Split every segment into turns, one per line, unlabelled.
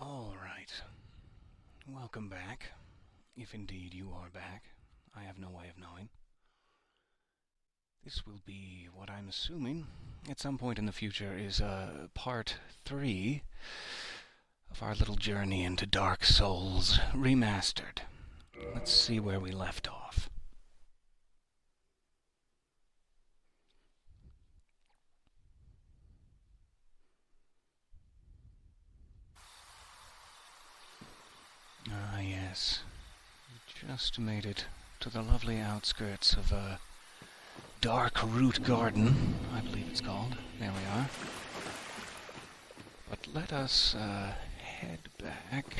All right. Welcome back. If indeed you are back. I have no way of knowing. This will be what I'm assuming at some point in the future is part 3 of our little journey into Dark Souls Remastered. Let's see where we left off. Ah, yes. We just made it to the lovely outskirts of Dark Root Garden, I believe it's called. There we are. But let us head back.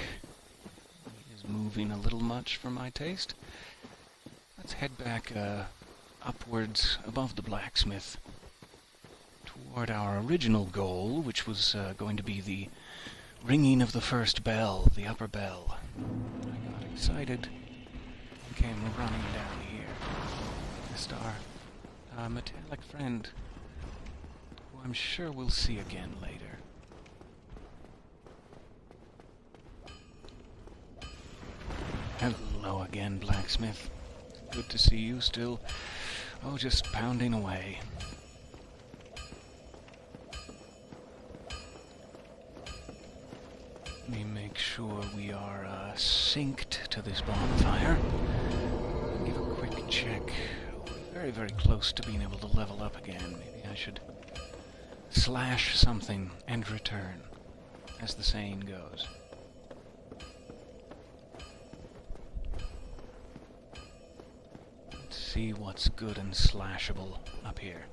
He is moving a little much for my taste. Let's head back upwards above the blacksmith toward our original goal, which was going to be the ringing of the first bell, the upper bell. I got excited and came running down here. Missed our metallic friend, who I'm sure we'll see again later. Hello again, blacksmith. Good to see you still. Oh, just pounding away. Let me make sure we are synced to this bonfire. Give a quick check. Very, very close to being able to level up again. Maybe I should slash something and return, as the saying goes. Let's see what's good and slashable up here.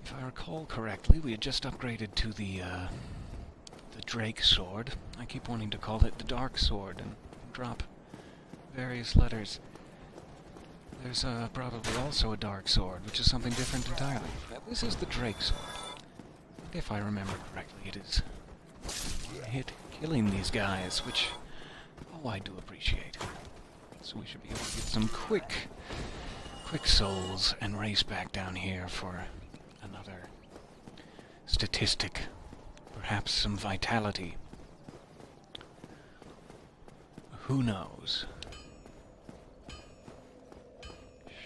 If I recall correctly, we had just upgraded to the Drake Sword. I keep wanting to call it the Dark Sword and drop various letters. There's probably also a Dark Sword, which is something different entirely. This is the Drake Sword. If I remember correctly, it is one hit killing these guys, which, oh, I do appreciate. So we should be able to get some quick souls and race back down here for another statistic. Perhaps some vitality. Who knows?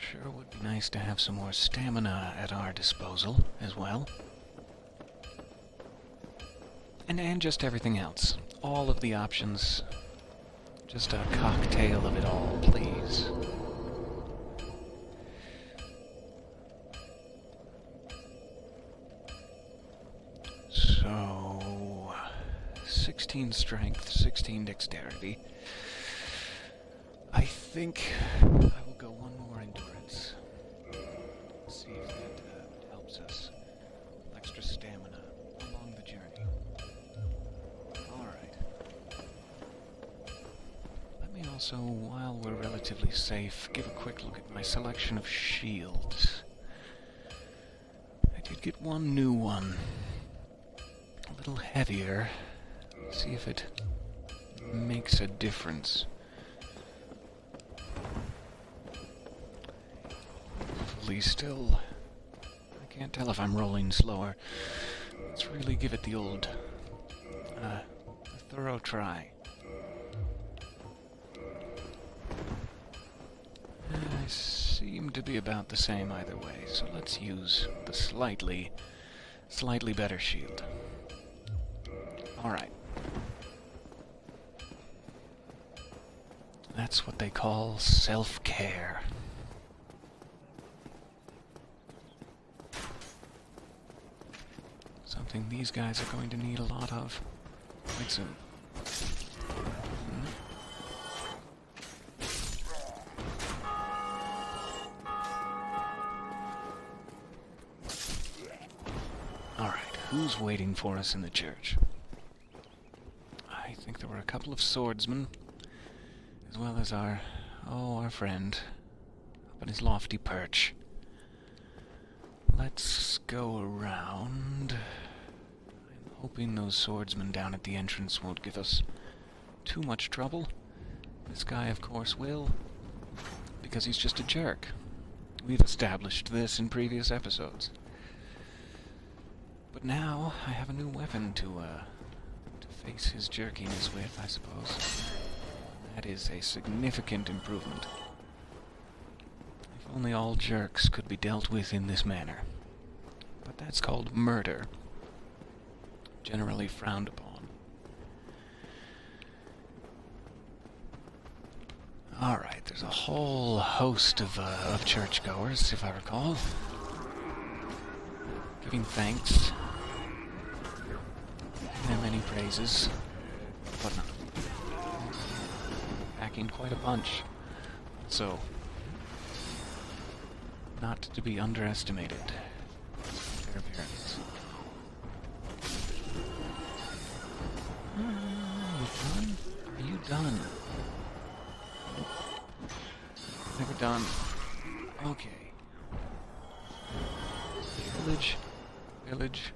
Sure would be nice to have some more stamina at our disposal as well. And just everything else. All of the options. Just a cocktail of it all, please. So, 16 strength, 16 dexterity. I think I will go one more endurance. See if that helps us. Extra stamina along the journey. Alright. Let me also, while we're relatively safe, give a quick look at my selection of shields. I did get one new one. A little heavier. See if it makes a difference. Hopefully still... I can't tell if I'm rolling slower. Let's really give it the old... a thorough try. I seem to be about the same either way, so let's use the slightly better shield. Alright. That's what they call self-care. Something these guys are going to need a lot of quite soon. Alright, who's waiting for us in the church? I think there were a couple of swordsmen, as well as our friend, up on his lofty perch. Let's go around. I'm hoping those swordsmen down at the entrance won't give us too much trouble. This guy, of course, will, because he's just a jerk. We've established this in previous episodes. But now I have a new weapon to face his jerkiness with, I suppose. That is a significant improvement. If only all jerks could be dealt with in this manner. But that's called murder. Generally frowned upon. Alright, there's a whole host of churchgoers, if I recall. Giving thanks. Giving them many praises. Whatnot. Packing quite a punch. So, not to be underestimated. Their appearance. Are you done? Are you done? Never done. Okay. Village. Village.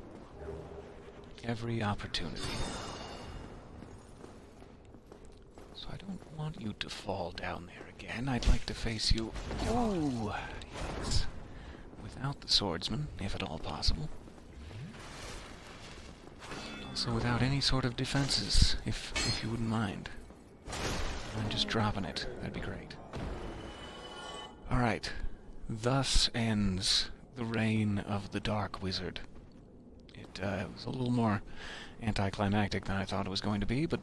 Every opportunity. So I don't want you to fall down there again. I'd like to face you... Oh, yes. Without the swordsman, if at all possible. Also without any sort of defenses, if you wouldn't mind. I'm just dropping it. That'd be great. Alright. Thus ends the reign of the Dark Wizard. It was a little more anticlimactic than I thought it was going to be, but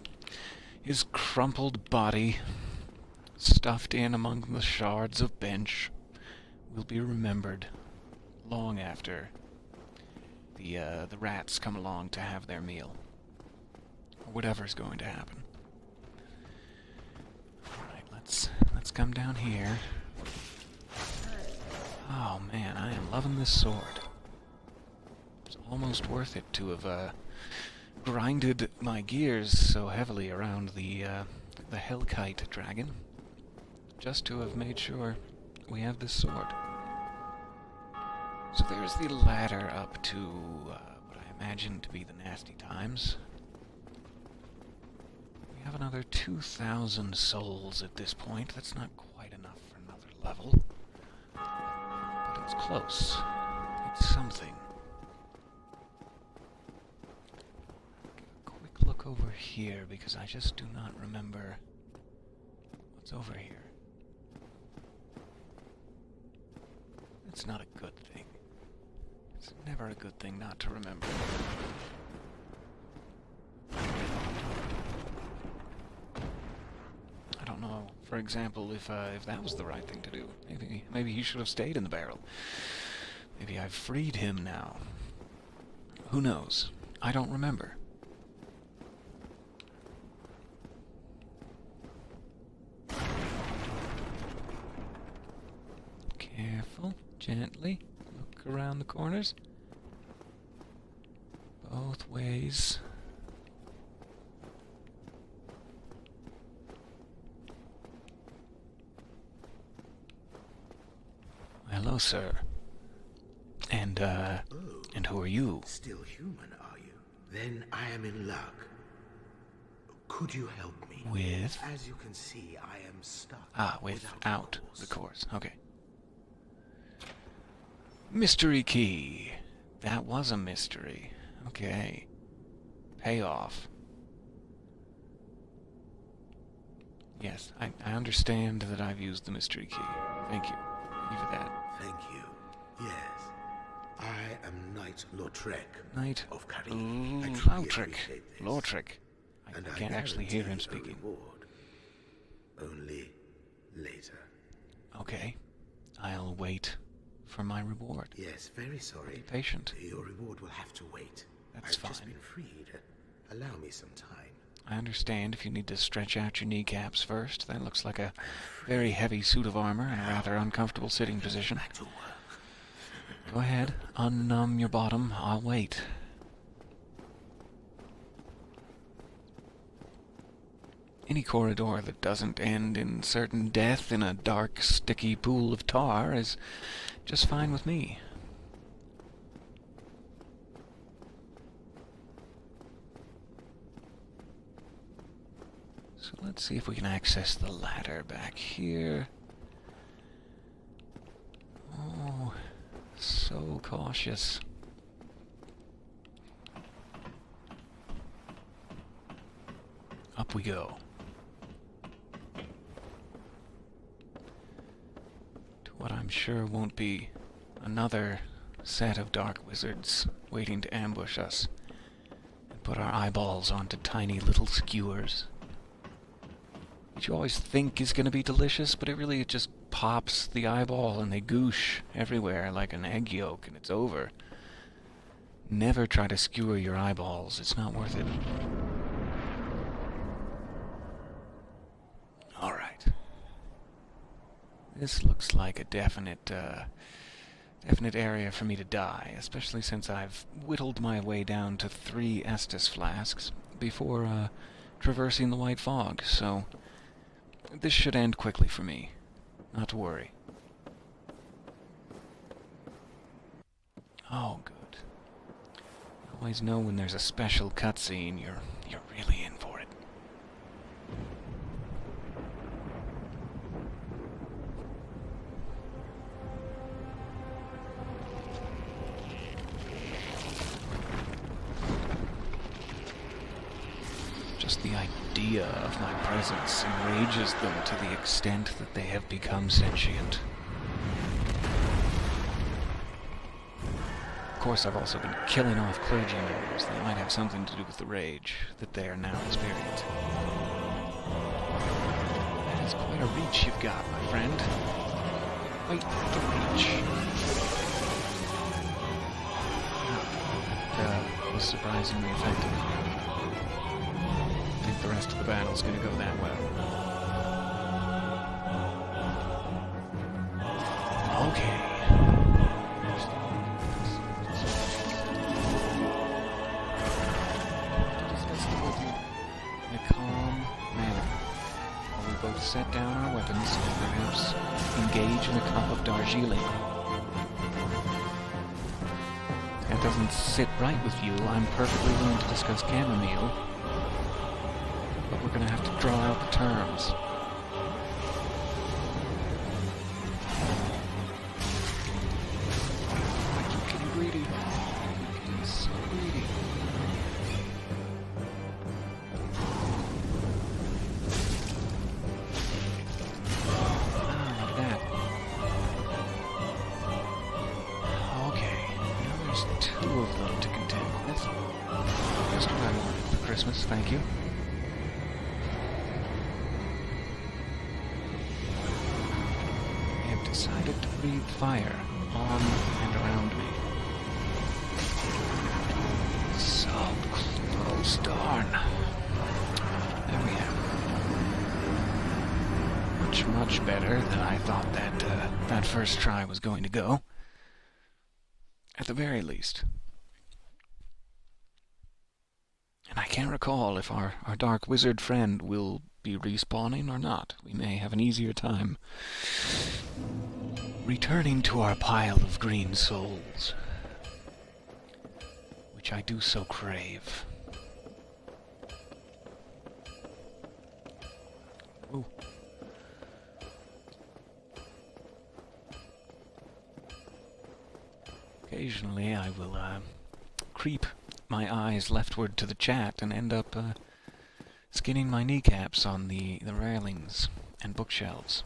his crumpled body, stuffed in among the shards of bench, will be remembered long after the rats come along to have their meal. Or whatever's going to happen. Alright, let's come down here. Oh man, I am loving this sword. It's almost worth it to have grinded my gears so heavily around the Hellkite dragon, just to have made sure we have this sword. So there's the ladder up to what I imagine to be the Nasty Times. We have another 2,000 souls at this point. That's not quite enough for another level. But it's close. It's something. A quick look over here, because I just do not remember what's over here. It's not a good thing. It's never a good thing not to remember. I don't know, for example, if that was the right thing to do. Maybe he should have stayed in the barrel. Maybe I've freed him now. Who knows? I don't remember. Careful, gently. Look around the corners. Both ways. Hello, sir. And who are you?
Still human, are you? Then I am in luck. Could you help me?
With?
As you can see, I am stuck.
Without the course. Okay. Mystery key. That was a mystery. Okay. Payoff. Yes, I understand that I've used the mystery key. Thank you. Thank you for that.
Thank you. Yes. I am Knight Lautrec.
Knight
of Carillion.
Lautrec. Lautrec. I can't actually hear him speaking.
Only later.
Okay. I'll wait for my reward.
Yes, very sorry.
Be patient.
Your reward will have to wait.
That's fine.
I've just been freed. Allow me some time.
I understand if you need to stretch out your kneecaps first. That looks like a very heavy suit of armor and a rather uncomfortable sitting position.
Back to work.
Go ahead, unnumb your bottom. I'll wait. Any corridor that doesn't end in certain death in a dark, sticky pool of tar is just fine with me. So let's see if we can access the ladder back here. Oh, so cautious. up we go. To what I'm sure won't be another set of dark wizards waiting to ambush us and put our eyeballs onto tiny little skewers. Which you always think is going to be delicious, but it just pops the eyeball and they goosh everywhere like an egg yolk and it's over. Never try to skewer your eyeballs. It's not worth it. Alright. This looks like a definite area for me to die, especially since I've whittled my way down to 3 Estus flasks before traversing the white fog, so this should end quickly for me. Not to worry. Oh, good. Always know when there's a special cutscene, you're really in for it. Just the idea of my presence enrages them to the extent that they have become sentient. Of course, I've also been killing off clergy members. That might have something to do with the rage that they are now experiencing. That is quite a reach you've got, my friend. Quite the reach. That was surprisingly effective. I think the rest of the battle's gonna go that well. Okay. Set down our weapons and perhaps engage in a cup of Darjeeling. That doesn't sit right with you. I'm perfectly willing to discuss chamomile, but we're gonna have to draw out the terms. I keep getting greedy. I'm getting so greedy. Thank you. I have decided to breathe fire on and around me. So close, darn. There we have it. Much better than I thought that first try was going to go. At the very least. And I can't recall if our dark wizard friend will be respawning or not. We may have an easier time returning to our pile of green souls, which I do so crave. Ooh. Occasionally I will creep my eyes leftward to the chat and end up skinning my kneecaps on the railings and bookshelves.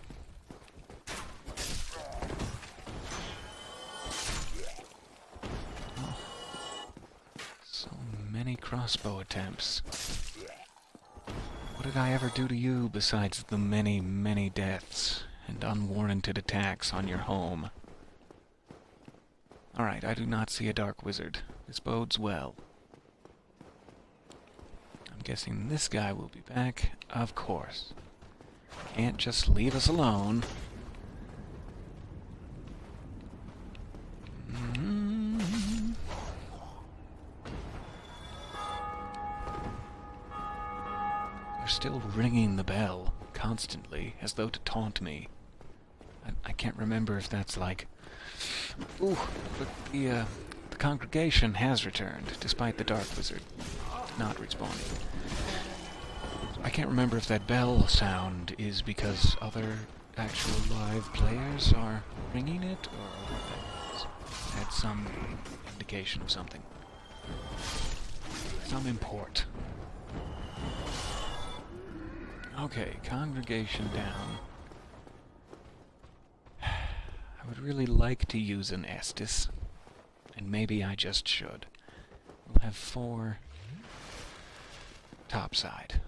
Oh. So many crossbow attempts. What did I ever do to you besides the many, many deaths and unwarranted attacks on your home? Alright, I do not see a dark wizard. This bodes well. I'm guessing this guy will be back. Of course. Can't just leave us alone. They're still ringing the bell constantly, as though to taunt me. I can't remember if that's like... Ooh, but the congregation has returned, despite the dark wizard not responding. I can't remember if that bell sound is because other actual live players are ringing it, or what that is. Had some indication of something. Some import. Okay, congregation down. I would really like to use an Estus, and maybe I just should. We'll have 4 topside.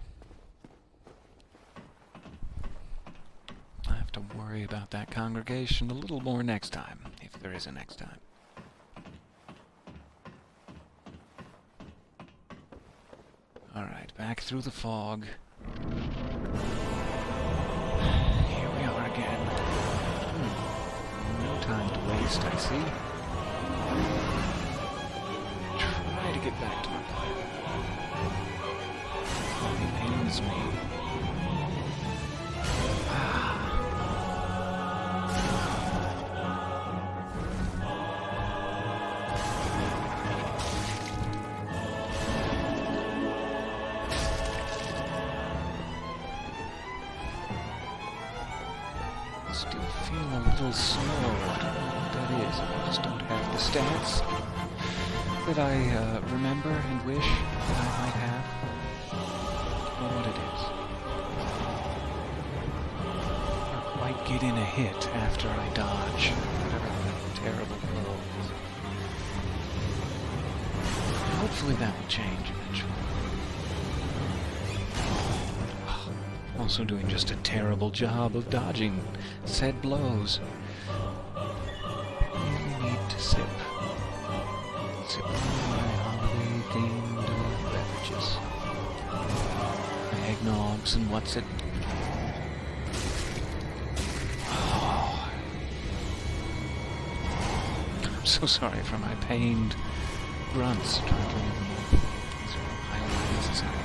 I have to worry about that congregation a little more next time, if there is a next time. Alright, back through the fog. Here we are again. No time to waste, I see. Try to get back to my plan. It pains me. Still feel a little slow. I don't know what that is. I just don't have the stats that I remember and wish that I might have. I don't know what it is. I can't quite get in a hit after I dodge whatever that terrible blow is. Hopefully that will change eventually. Also doing just a terrible job of dodging said blows. Really need to sip. Sip on my holiday-themed beverages. My eggnogs and what's it? Oh. I'm so sorry for my pained grunts trying to leave them all. These are highly necessary.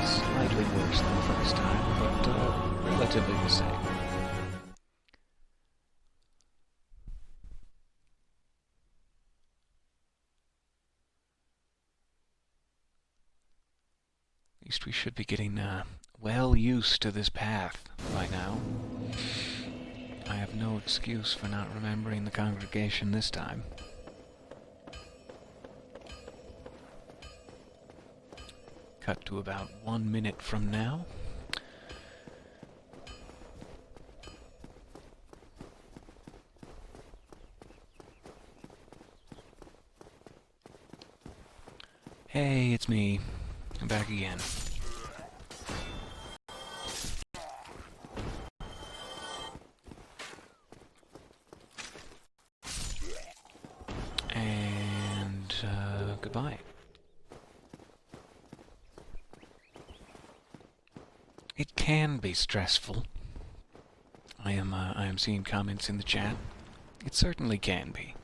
Slightly worse than the first time, but relatively the same. At least we should be getting well used to this path by now. I have no excuse for not remembering the congregation this time. Cut to about 1 minute from now. Hey, it's me. I'm back again. And, goodbye. It can be stressful. I am seeing comments in the chat. It certainly can be.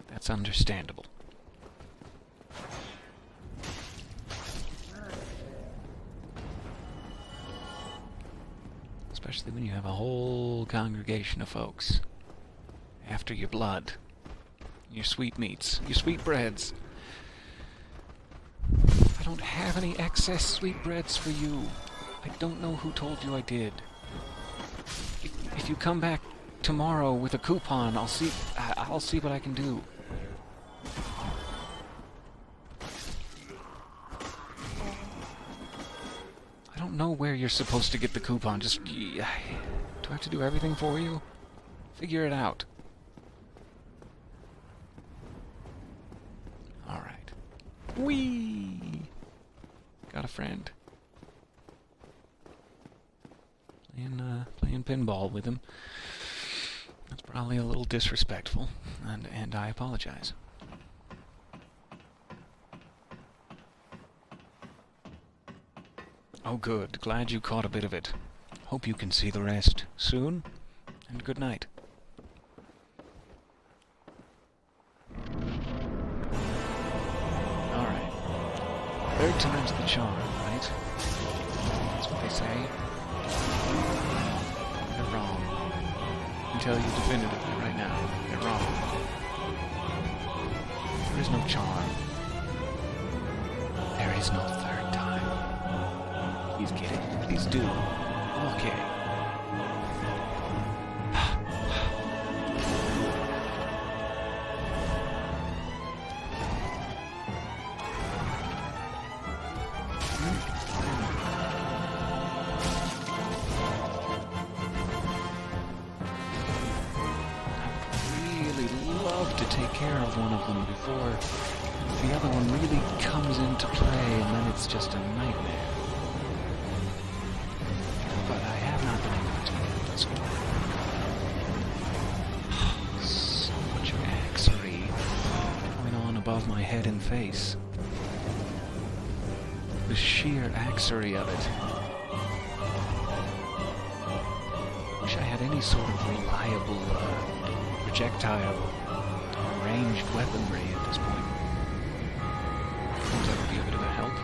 That's understandable. Especially when you have a whole congregation of folks after your blood, your sweetmeats, your sweetbreads. I don't have any excess sweetbreads for you. I don't know who told you I did. If you come back tomorrow with a coupon, I'll see what I can do. I don't know where you're supposed to get the coupon. Just do I have to do everything for you? Figure it out. All right. Whee! Got a friend. Playing pinball with him. That's probably a little disrespectful, and I apologize. Oh good, glad you caught a bit of it. Hope you can see the rest soon, and good night. Alright. Third time's the charm, right? That's what they say. They're wrong. I can tell you definitively right now, they're wrong. is no charm. There is no third time. Please get it. Please do. Okay. To take care of one of them before the other one really comes into play, and then it's just a nightmare. But I have not been able to do that thus far. So much axery going on above my head and face. The sheer axery of it. Wish I had any sort of reliable projectile ranged weaponry at this point. Seems that would be a bit of a help.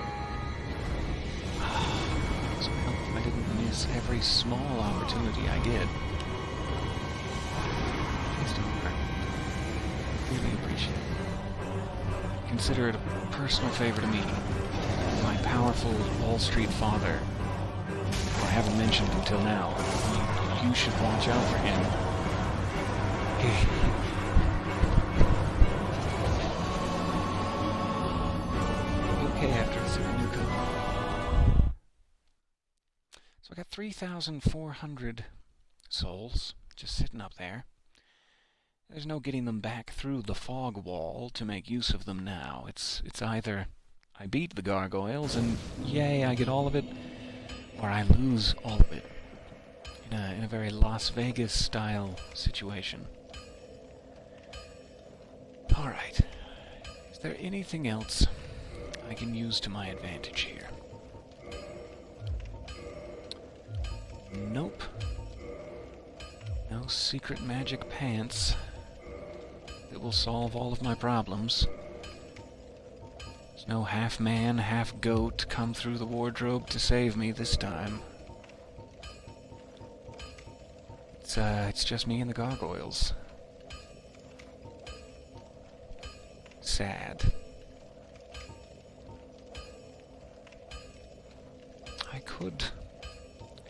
Some help if I didn't miss every small opportunity I did. Please don't hurt. Really appreciate it. Consider it a personal favor to me. My powerful Wall Street father, who I haven't mentioned until now. You should watch out for him. After seeing you come. So I got 3,400 souls just sitting up there. There's no getting them back through the fog wall to make use of them now. It's either I beat the gargoyles and yay, I get all of it, or I lose all of it. In a very Las Vegas style situation. Alright. Is there anything else I can use to my advantage here? Nope. No secret magic pants that will solve all of my problems. There's no half-man, half-goat come through the wardrobe to save me this time. It's just me and the gargoyles. Sad. I could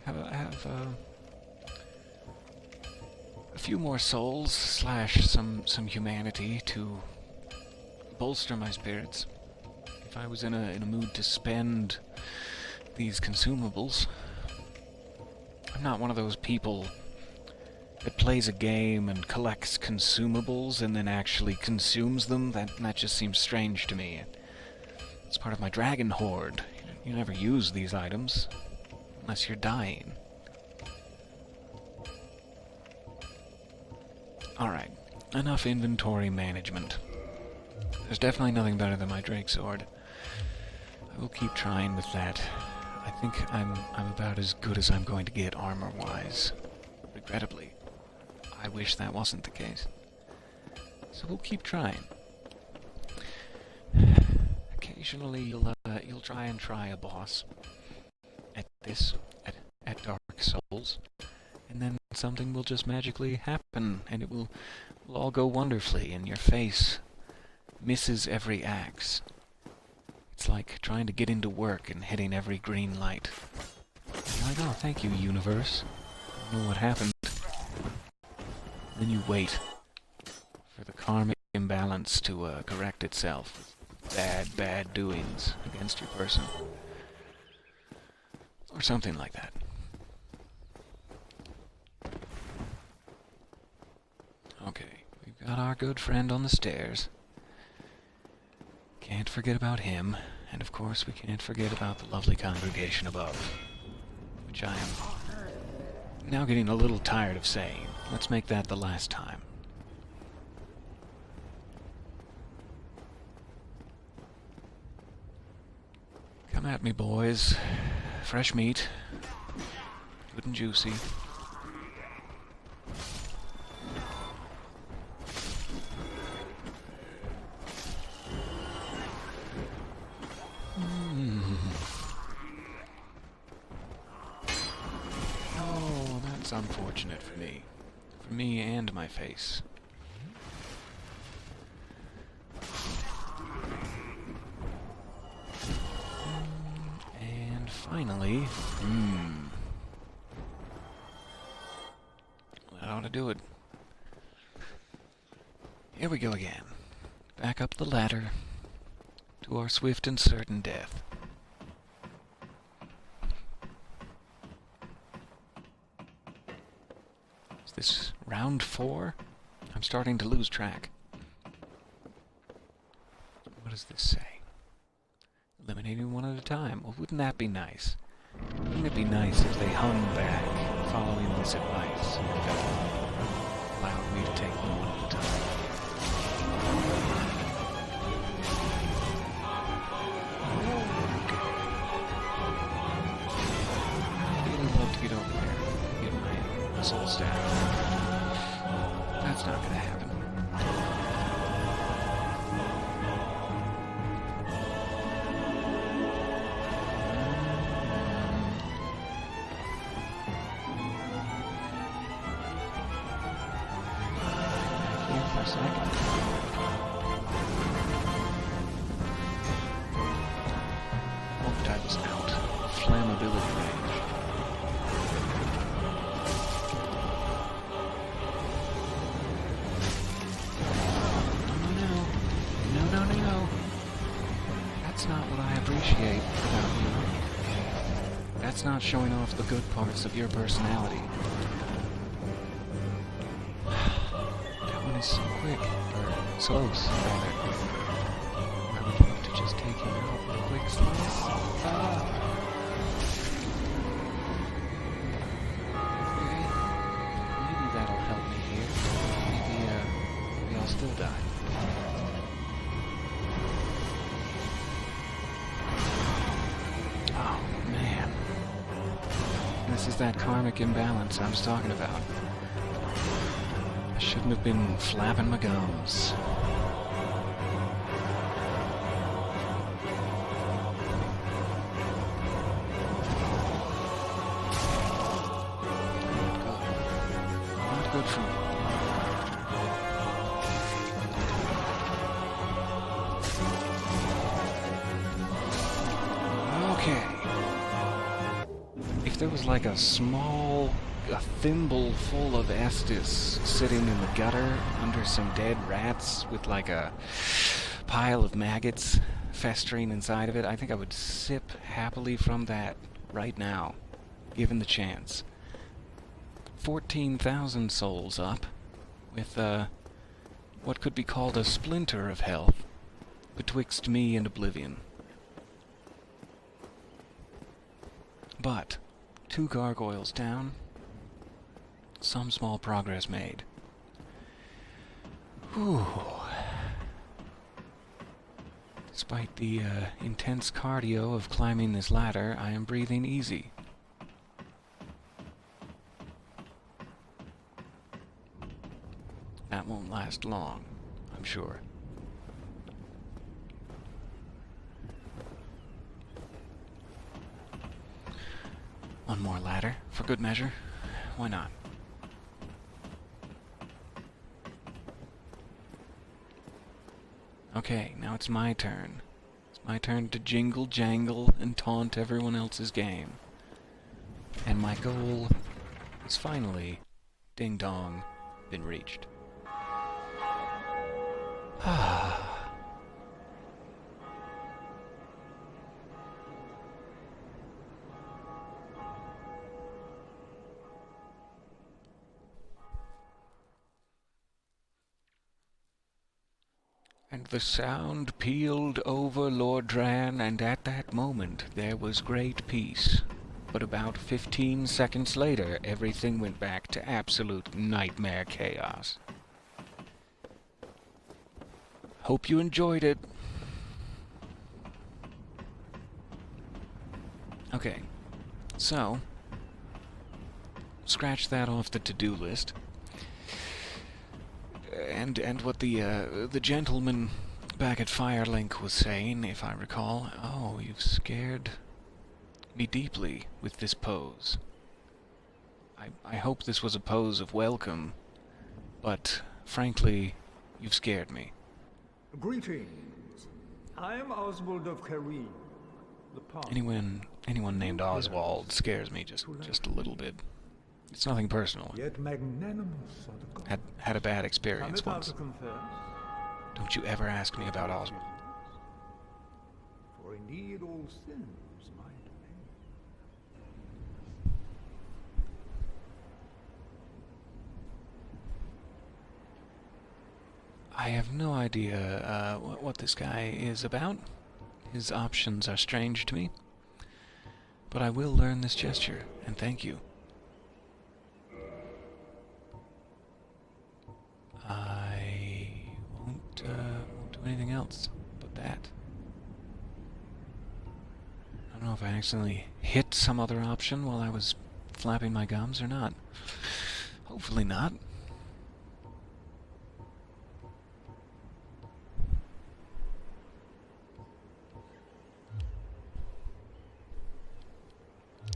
have a few more souls / some humanity to bolster my spirits. If I was in a mood to spend these consumables. I'm not one of those people that plays a game and collects consumables and then actually consumes them. That just seems strange to me. It's part of my dragon hoard. You never use these items unless you're dying. Alright, enough inventory management. There's definitely nothing better than my Drake sword. I will keep trying with that. I think I'm about as good as I'm going to get armor-wise. Regrettably. I wish that wasn't the case. So we'll keep trying. Occasionally you'll try a boss at Dark Souls, and then something will just magically happen, and it will all go wonderfully, and your face misses every axe. It's like trying to get into work and hitting every green light. I know, thank you, universe. I don't know what happened. Then you wait for the karmic imbalance to correct itself. Bad doings against your person. Or something like that. Okay, we've got our good friend on the stairs. Can't forget about him, and of course we can't forget about the lovely congregation above, which I am now getting a little tired of saying. Let's make that the last time. Come at me, boys. Fresh meat. Good and juicy. Oh, that's unfortunate for me. For me and my face. finally... That ought to do it. Here we go again. Back up the ladder to our swift and certain death. Is this round 4? I'm starting to lose track. What does this say? Eliminating one at a time. Well, wouldn't that be nice? Wouldn't it be nice if they hung back following this advice that allowed me to take them one at a time? I'd really love to get over there, get my soul staff. That's not gonna happen. For a second. Hoped I was out of flammability range. No. That's not what I appreciate about you. That's not showing off the good parts of your personality. Is so quick, or close, rather. I would love to just take him out with a quick slice. Okay. Maybe that'll help me here. Maybe I'll still die. Oh, man. This is that karmic imbalance I was talking about. I shouldn't have been flapping my gums. Not good for me. Okay. If there was like a thimble full of Estus sitting in the gutter under some dead rats with like a pile of maggots festering inside of it, I think I would sip happily from that right now, given the chance. 14,000 souls up, with what could be called a splinter of health betwixt me and oblivion. But 2 gargoyles down, some small progress made. Whew. Despite the intense cardio of climbing this ladder, I am breathing easy. That won't last long, I'm sure. One more ladder, for good measure. Why not? Okay, now it's my turn. It's my turn to jingle, jangle, and taunt everyone else's game. And my goal is finally, ding-dong, been reached. And the sound pealed over Lord Dran, and at that moment there was great peace. But about 15 seconds later, everything went back to absolute nightmare chaos. Hope you enjoyed it. Okay, so scratch that off the to-do list. And what the gentleman back at Firelink was saying, if I recall, oh, you've scared me deeply with this pose. I hope this was a pose of welcome, but frankly, you've scared me.
Greetings. I am Oswald of Karim, the Palm.
Anyone named Oswald scares me just a little bit. It's nothing personal.
Yet magnanimous are the gods.
Had a bad experience
Cometh out
once.
to confess,
Don't you ever ask me about Oswald.
for indeed all sins my domain.
I have no idea what this guy is about. His options are strange to me. But I will learn this gesture, and thank you. I won't do anything else but that. I don't know if I accidentally hit some other option while I was flapping my gums or not. Hopefully not.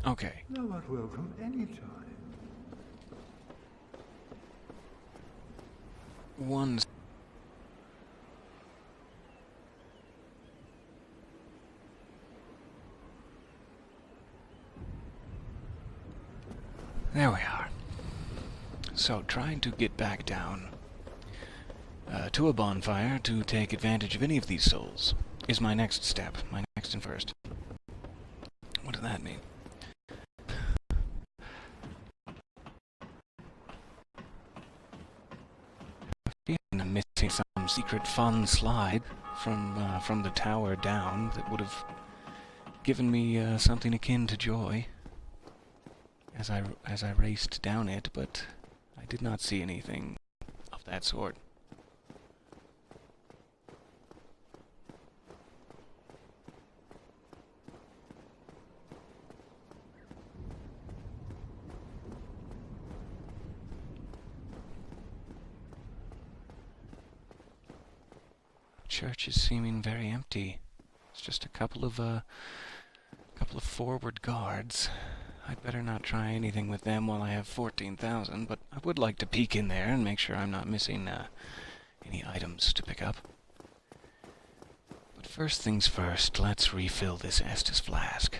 Okay.
Thou art welcome any time.
One. There we are. So, trying to get back down to a bonfire to take advantage of any of these souls is my next step, my next and first. What does that mean? I'm missing some secret fun slide from the tower down that would have given me something akin to joy as I raced down it, but I did not see anything of that sort. Church is seeming very empty. It's just a couple of forward guards. I'd better not try anything with them while I have 14,000, but I would like to peek in there and make sure I'm not missing any items to pick up. But first things first, let's refill this Estus flask.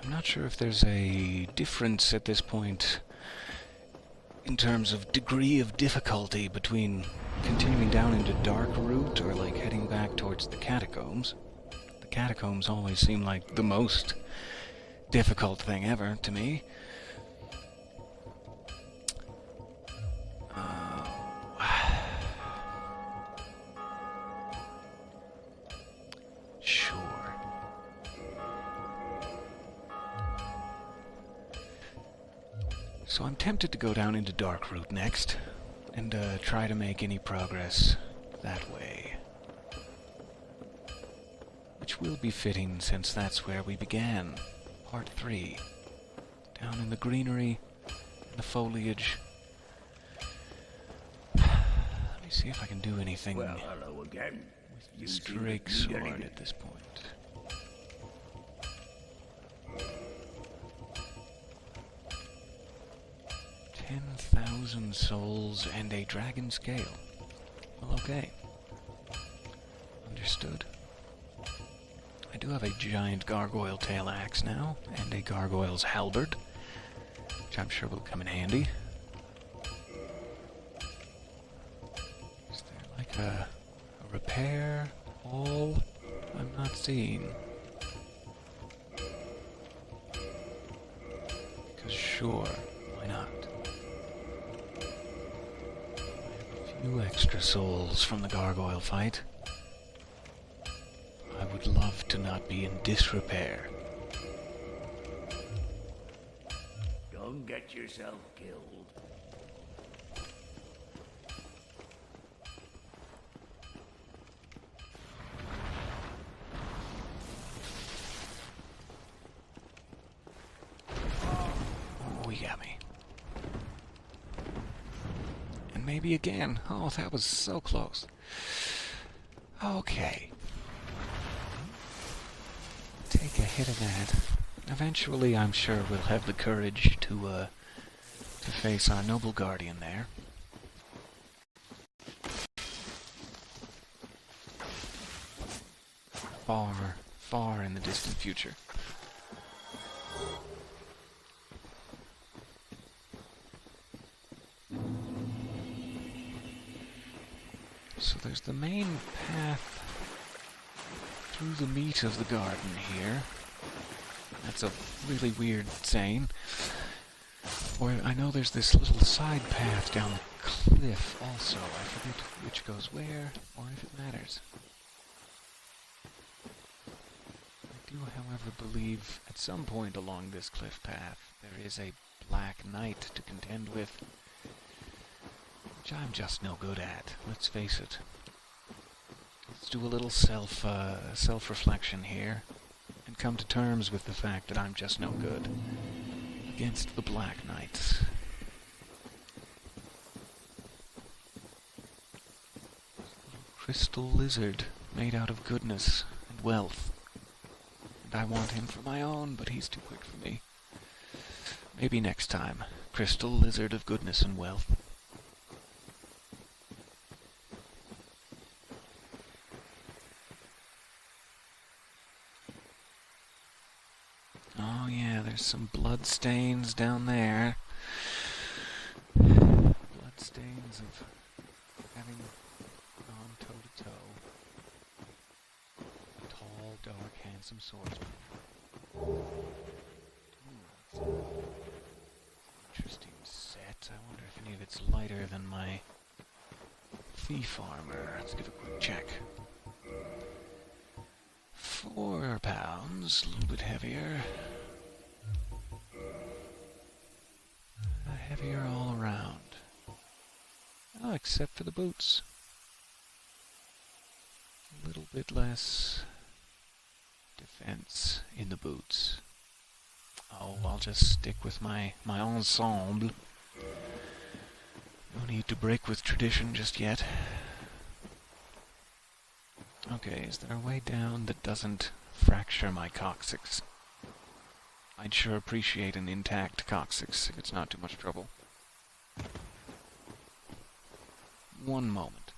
I'm not sure if there's a difference at this point in terms of degree of difficulty between continuing down into dark route or like heading back towards the catacombs. The catacombs always seem like the most difficult thing ever to me. Sure. So I'm tempted to go down into dark route next, and try to make any progress that way. Which will be fitting since that's where we began. Part 3. Down in the greenery, in the foliage. Let me see if I can do anything
Well, hello again.
with the Drake sword at this point. 10,000 souls and a dragon scale. Well, okay. Understood. I do have a giant gargoyle tail axe now, and a gargoyle's halberd, which I'm sure will come in handy. Is there like a repair hall I'm not seeing? Because sure, why not? I have a few extra souls from the gargoyle fight. I would love to not be in disrepair.
Don't get yourself killed.
Oh, he got me. And maybe again. Oh, that was so close. Okay. Take a hit of that. Eventually, I'm sure we'll have the courage to to face our noble guardian there. Far, far in the distant future. So there's the main path through the meat of the garden here. That's a really weird saying. Or I know there's this little side path down the cliff also. I forget which goes where, or if it matters. I do, however, believe at some point along this cliff path there is a black knight to contend with, which I'm just no good at, let's face it. Let's do a little self-reflection here, and come to terms with the fact that I'm just no good against the Black Knights. Crystal lizard made out of goodness and wealth. And I want him for my own, but he's too quick for me. Maybe next time. Crystal lizard of goodness and wealth. Oh yeah, there's some blood stains down there. Blood stains of having gone toe-to-toe. Tall, dark, handsome swordsman. Interesting set. I wonder if any of it's lighter than my thief armor. Let's give a quick check. 4 pounds, a little bit heavier. Heavier all around. Oh, except for the boots. A little bit less defense in the boots. Oh, I'll just stick with my ensemble. No need to break with tradition just yet. Okay, is there a way down that doesn't fracture my coccyx? I'd sure appreciate an intact coccyx if it's not too much trouble. One moment.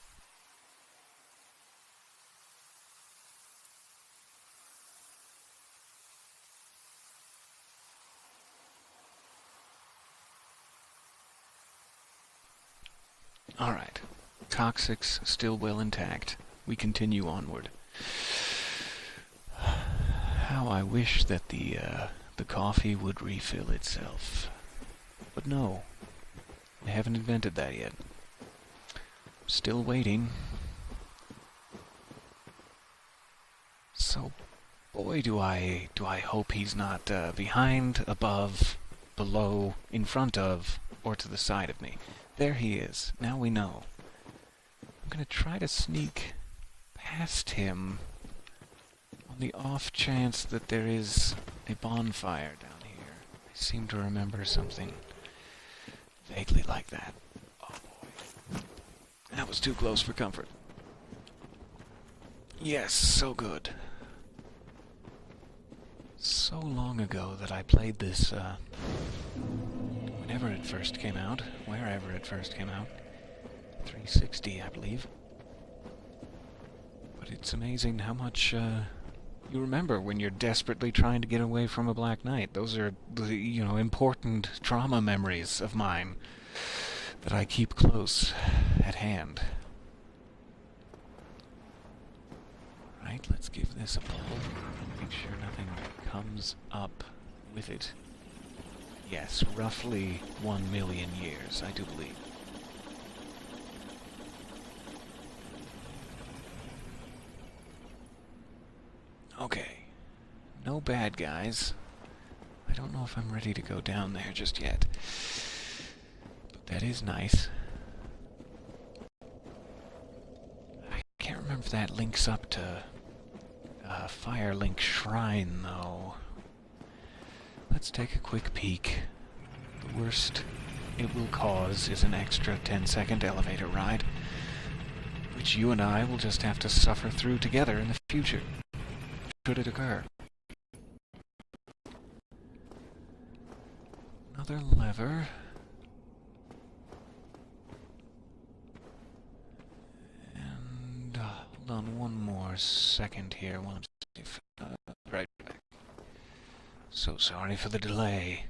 Alright. Coccyx still well intact. We continue onward. How I wish that the coffee would refill itself. But no. I haven't invented that yet. Still waiting. So, boy, do I hope he's not behind, above, below, in front of, or to the side of me. There he is. Now we know. I'm gonna try to sneak past him on the off chance that there is a bonfire down here. I seem to remember something vaguely like that. Oh boy. That was too close for comfort. Yes, so good. So long ago that I played this, whenever it first came out, wherever it first came out. 360, I believe. But it's amazing how much, you remember when you're desperately trying to get away from a Black Knight. Those are, you know, important trauma memories of mine that I keep close at hand. Right, let's give this a pull and make sure nothing comes up with it. Yes, roughly 1 million years, I do believe. Okay. No bad guys. I don't know if I'm ready to go down there just yet. But that is nice. I can't remember if that links up to Firelink Shrine, though. Let's take a quick peek. The worst it will cause is an extra 10-second elevator ride, which you and I will just have to suffer through together in the future, should it occur. Another lever. on one more second here while I'm safe. Right back. So sorry for the delay.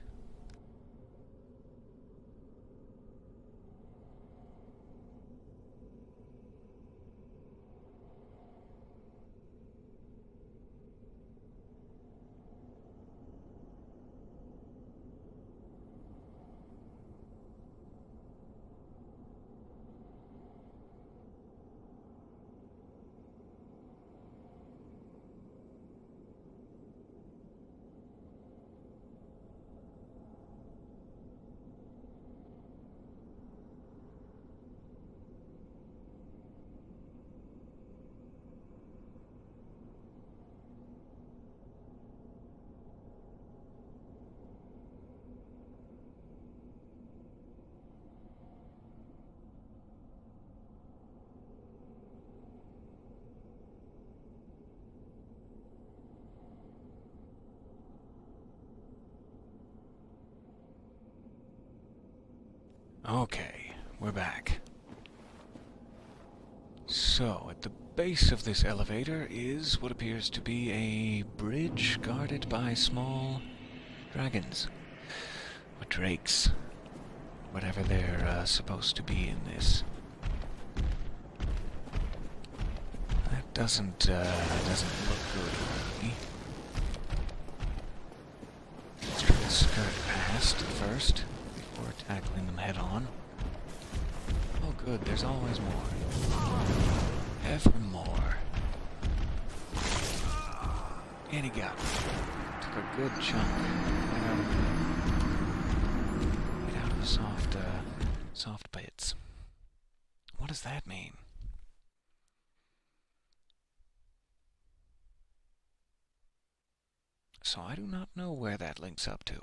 Okay, we're back. So, at the base of this elevator is what appears to be a bridge guarded by small dragons. Or drakes. Whatever they're supposed to be in this. That doesn't look good for me. Let's try to skirt past first, before tackling them head on. Oh good, there's always more. Ever more. And he got me. Took a good chunk right out of the soft bits. What does that mean? So I do not know where that links up to.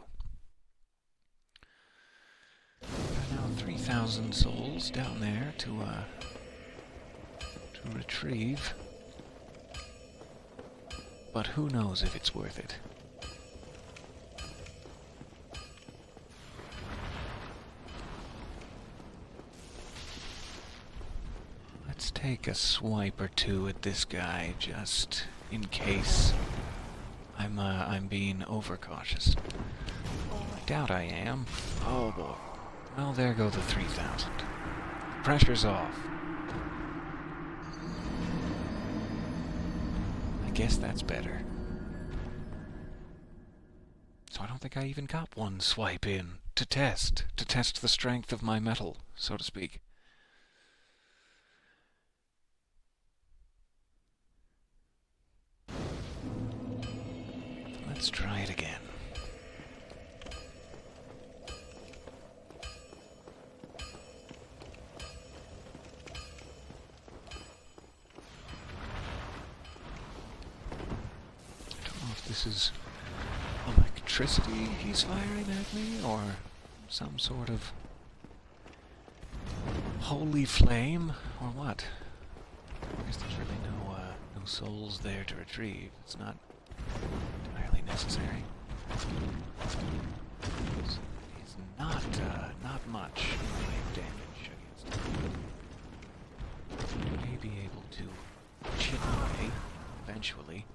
There are now 3,000 souls down there to retrieve. But who knows if it's worth it. Let's take a swipe or two at this guy, just in case I'm being overcautious. I doubt I am. Oh boy. Well, there go the 3,000. Pressure's off. I guess that's better. So I don't think I even got one swipe in to test the strength of my metal, so to speak. Let's try it again. I don't know if this is electricity he's firing at me, or some sort of holy flame, or what? I guess there's really no souls there to retrieve. It's not entirely necessary. So it's not much in the way of damage against him. May be able to chip away eventually.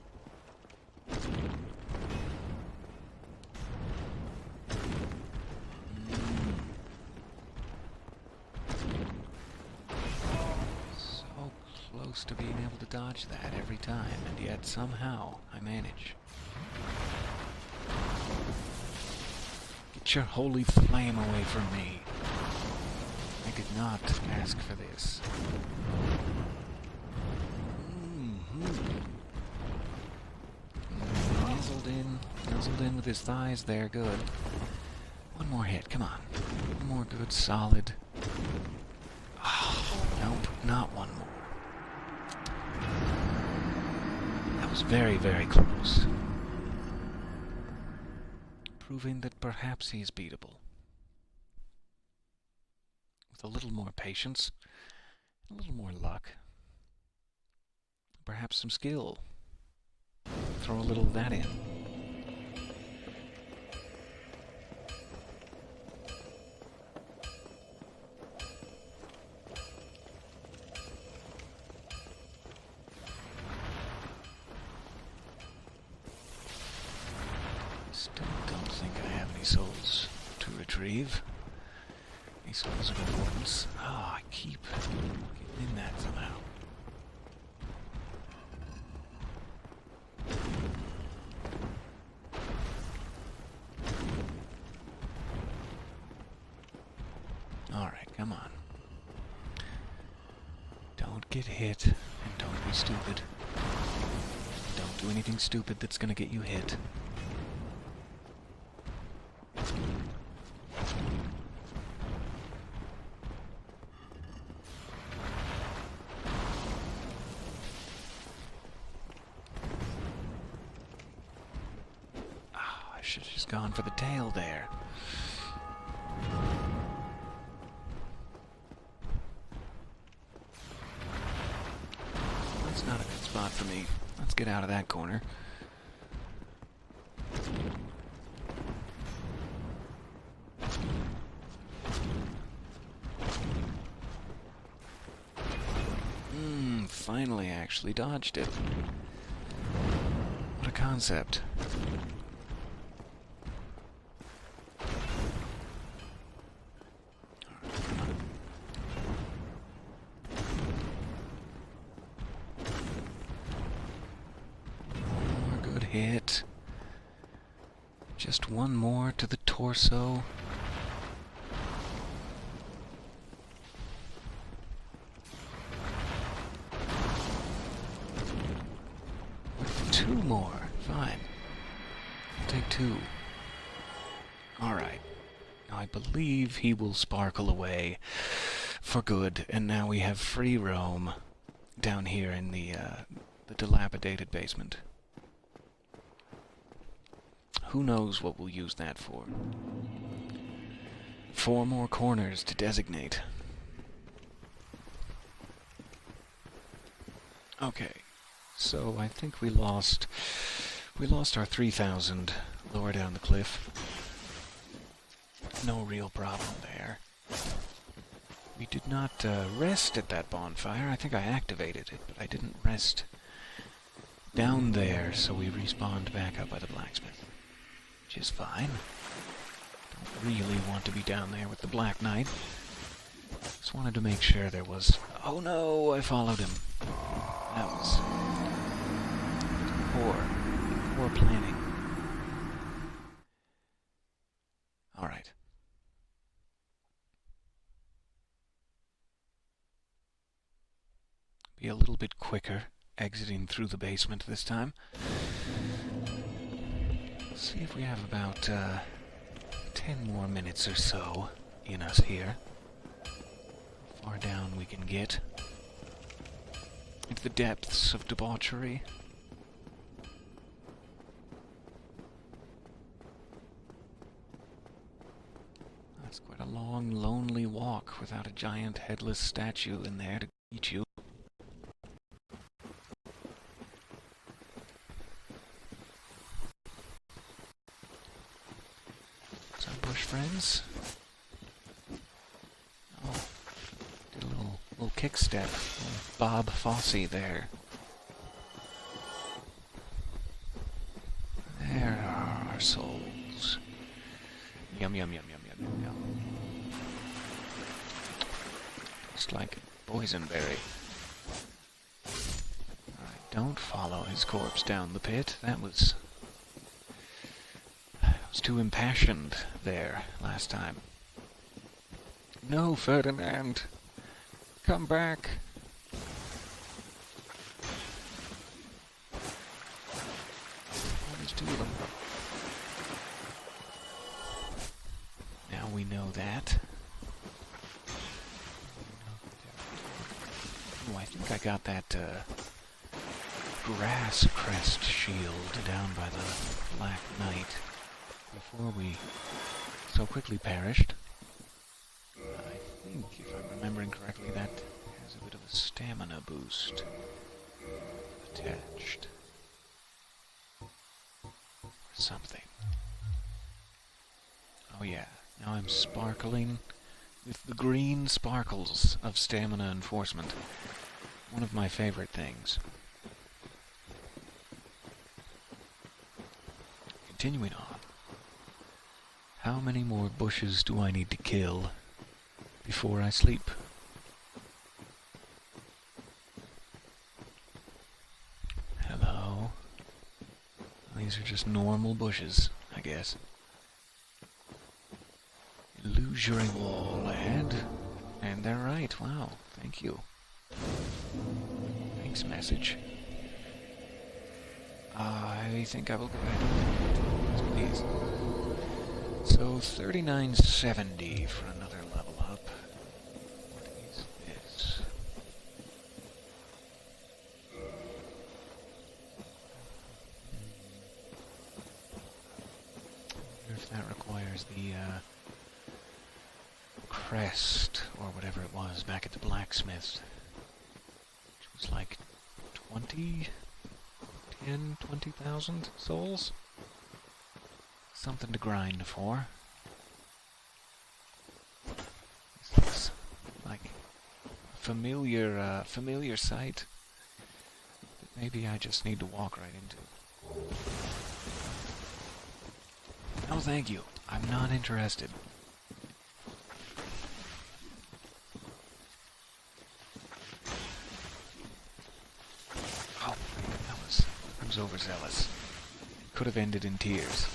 So close to being able to dodge that every time, and yet somehow I manage. Get your holy flame away from me. I did not ask for this. Nuzzled in with his thighs there, good. One more hit, come on. One more good, solid. Oh, nope, not one more. That was very, very close. Proving that perhaps he's beatable. With a little more patience, a little more luck, perhaps some skill. Throw a little of that in. any souls to retrieve. Any souls of importance. Ah, I keep getting in that somehow. Alright, come on. Don't get hit, and don't be stupid. Don't do anything stupid that's gonna get you hit. Ah, I should have just gone for the tail there. That's not a good spot for me. Let's get out of that corner. Finally actually dodged it. What a concept. More good hit. Just one more to the torso. Two more. Fine. I'll take two. Alright. Now I believe he will sparkle away for good, and now we have free roam down here in the dilapidated basement. Who knows what we'll use that for? 4 more corners to designate. Okay. So I think we lost our 3,000 lower down the cliff. No real problem there. We did not rest at that bonfire. I think I activated it, but I didn't rest down there, so we respawned back up by the blacksmith. Which is fine. Don't really want to be down there with the Black Knight. Just wanted to make sure there was... Oh no, I followed him. That was... Poor planning. Alright. Be a little bit quicker exiting through the basement this time. Let's see if we have about 10 more minutes or so in us here. How far down we can get into the depths of debauchery. That's quite a long, lonely walk without a giant headless statue in there to greet you. What's our bush friends? Oh, did a little kick step. Little Bob Fosse there. There are our souls. Yum, yum, yum, yum, yum, yum, yum. Just like boysenberry. Alright, don't follow his corpse down the pit. That was too impassioned there last time. No, Ferdinand! Come back! There's 2 of them. Now we know that. Oh, I think I got that grass crest shield down by the Black Knight before we so quickly perished. I think, if I'm remembering correctly, that has a bit of a stamina boost attached. Or something. Oh yeah, now I'm sparkling with the green sparkles of stamina enforcement. One of my favorite things. Continuing on. How many more bushes do I need to kill before I sleep? Hello. These are just normal bushes, I guess. Illusory wall ahead. And they're right, wow, thank you. Thanks, message. I think I will go ahead. Please. So, 3970 for another level up. What is this? I wonder if that requires the, crest, or whatever it was, back at the blacksmith. Which was like 20,000 souls? Something to grind for. This looks like a familiar sight that maybe I just need to walk right into. No, thank you. I'm not interested. Oh, I was overzealous. Could have ended in tears.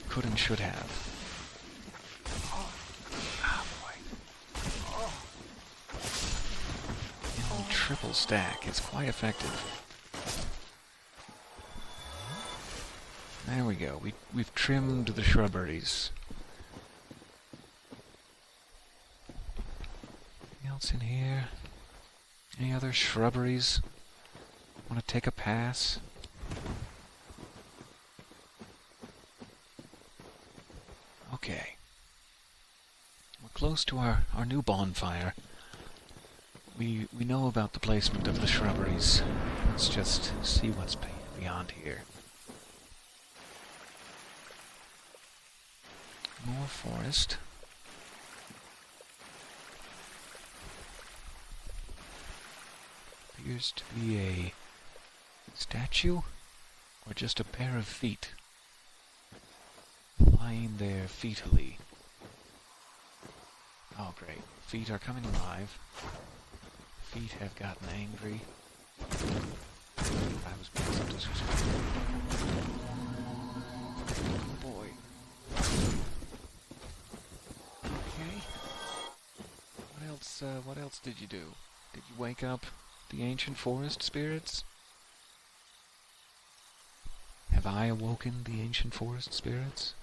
Could and should have. Ah, boy. And the triple stack is quite effective. There we go. We've trimmed the shrubberies. Anything else in here? Any other shrubberies? Want to take a pass? Okay. We're close to our new bonfire. We know about the placement of the shrubberies. Let's just see what's beyond here. More forest. Appears to be a statue, or just a pair of feet lying there fetally. Oh great, feet are coming alive. Feet have gotten angry. I was being so disrespectful. Oh boy. Okay. What else did you do? Did you wake up the ancient forest spirits? Have I awoken the ancient forest spirits?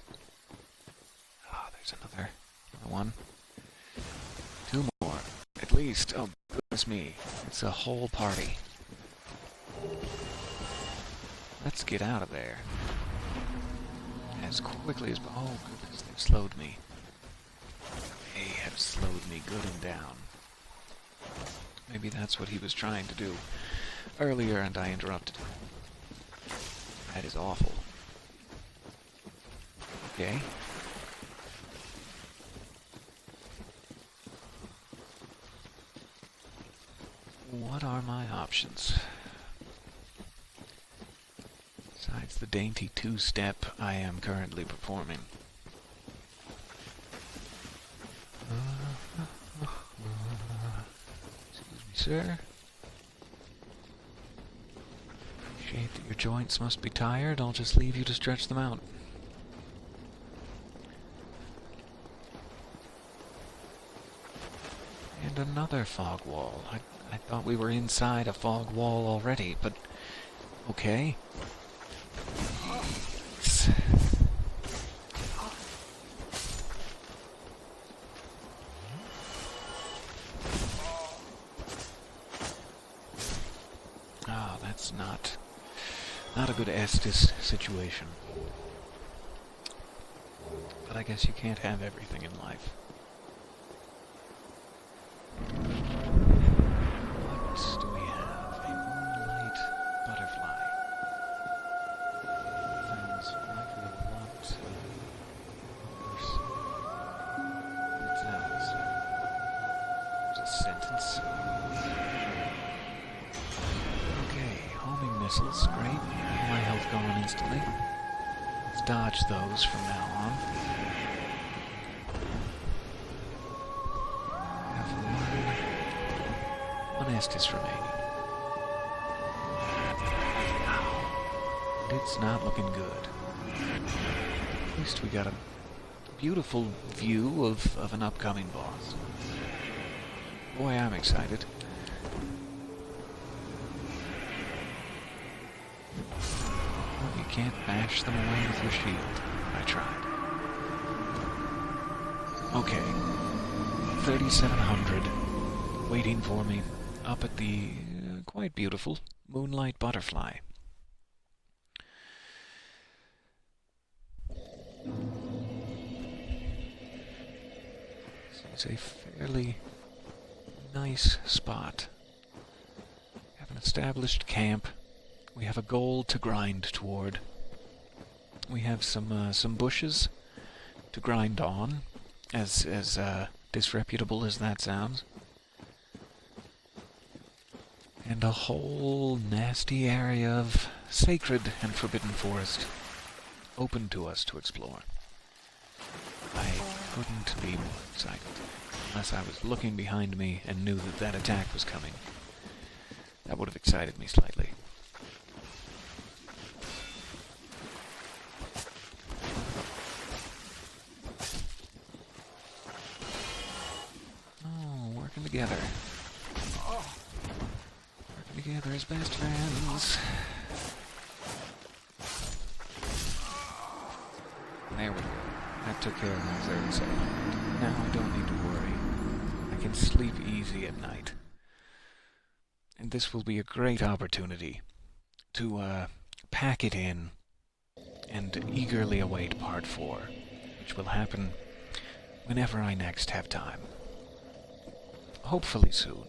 Ah, there's another one. Two more, at least. Oh, goodness me. It's a whole party. Let's get out of there. As quickly as... Oh, goodness, they've slowed me. They have slowed me good and down. Maybe that's what he was trying to do earlier and I interrupted him. That is awful. Okay. What are my options? Besides the dainty two-step I am currently performing. Excuse me, sir. Appreciate that your joints must be tired. I'll just leave you to stretch them out. And another fog wall. I thought we were inside a fog wall already, but okay. Ah, that's not a good Estes situation. But I guess you can't have everything in life. What do we have? A moonlight butterfly. Sounds likely a lot worse than it sounds. There's a sentence. Okay, homing missiles, great. My health going instantly. Let's dodge those from now on. One Estus remaining. And it's not looking good. At least we got a beautiful view of an upcoming boss. Boy, I'm excited. Well, you can't bash them away with your shield. I tried. Okay. 3,700 waiting for me up at the quite beautiful Moonlight Butterfly. This is a fairly nice spot. We have an established camp. We have a goal to grind toward. We have some bushes to grind on, as disreputable as that sounds. And a whole nasty area of sacred and forbidden forest open to us to explore. I couldn't be more excited, unless I was looking behind me and knew that that attack was coming. That would have excited me slightly. Oh, working together. Working together as best friends. There we go. That took care of my 3700. Now I don't need to worry. I can sleep easy at night. And this will be a great opportunity to pack it in and eagerly await Part 4, which will happen whenever I next have time. Hopefully soon.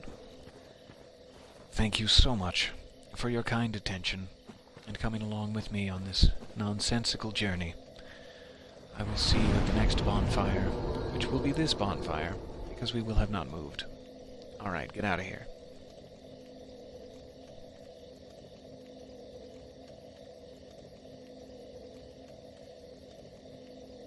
Thank you so much for your kind attention and coming along with me on this nonsensical journey. I will see you at the next bonfire, which will be this bonfire, because we will have not moved. Alright, get out of here.